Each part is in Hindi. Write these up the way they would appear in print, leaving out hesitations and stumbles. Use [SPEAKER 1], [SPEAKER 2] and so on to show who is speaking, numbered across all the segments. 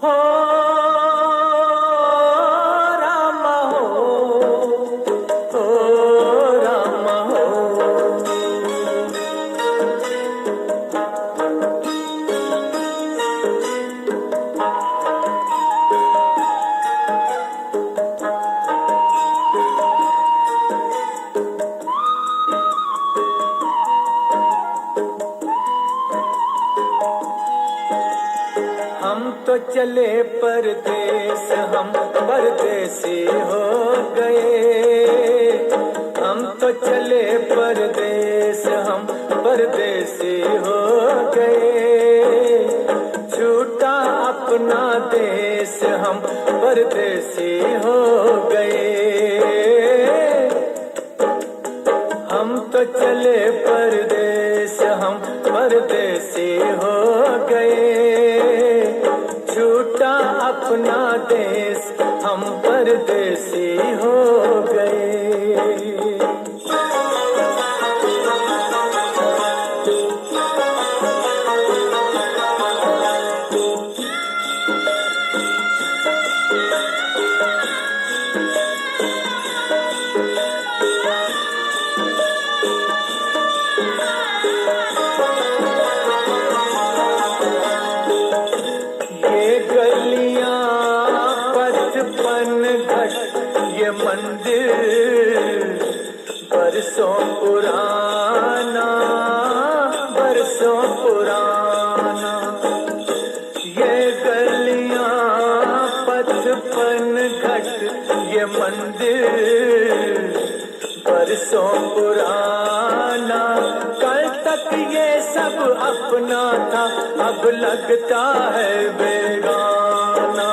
[SPEAKER 1] हो राम हो राम हो। हम तो चले परदेस, हम परदेसी हो गए। हम तो चले परदेस, हम परदेसी हो गए। छूटा अपना देश, हम परदेसी हो गए। हम तो चले परदेस, हम परदेसी हो गए। छूटा अपना देश, हम परदेसी हो गए। ये मंदिर बरसों पुराना, बरसों पुराना। ये गलियां पचपन घट, ये मंदिर बरसों पुराना। कल तक ये सब अपना था, अब लगता है बेगाना।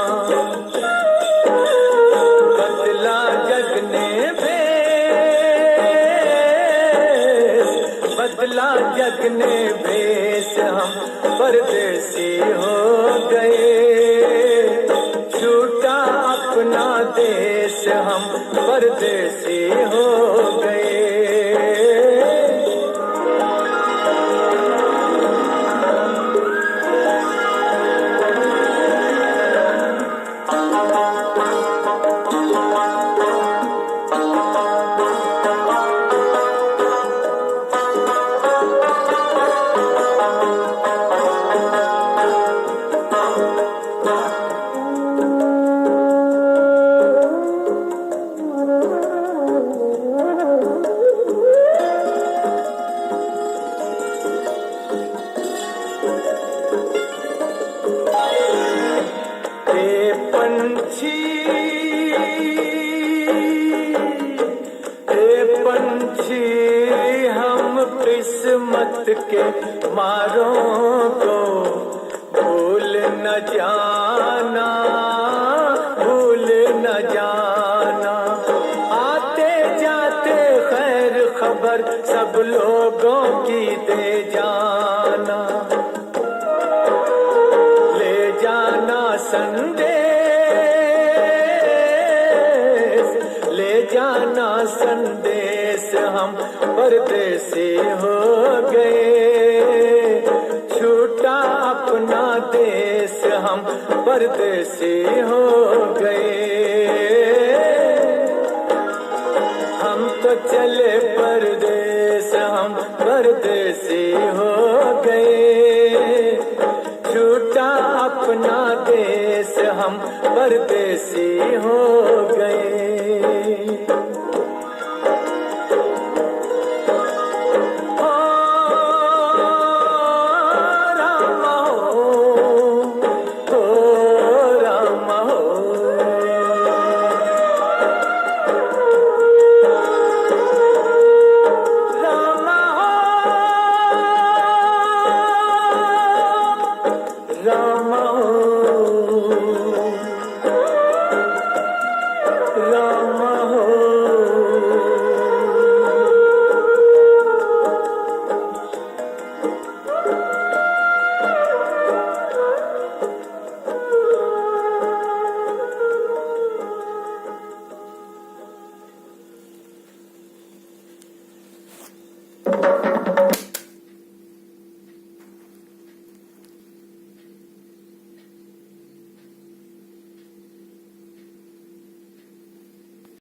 [SPEAKER 1] बदला जग ने भेष, हम परदेसी हो गए। छूटा अपना देश, हम परदेसी हो गए। पंछी हम किस्मत के मारों को भूल न जाना, भूल न जाना। आते जाते खैर खबर सब लोगों की दे जाना। ले जाना संदेश, ले जाना संदेश, हम परदेसी हो गए। छूटा अपना देश, हम परदेसी हो गए। हम तो चले परदेस, हम परदेसी हो गए। छूटा अपना देश, हम परदेसी हो गए।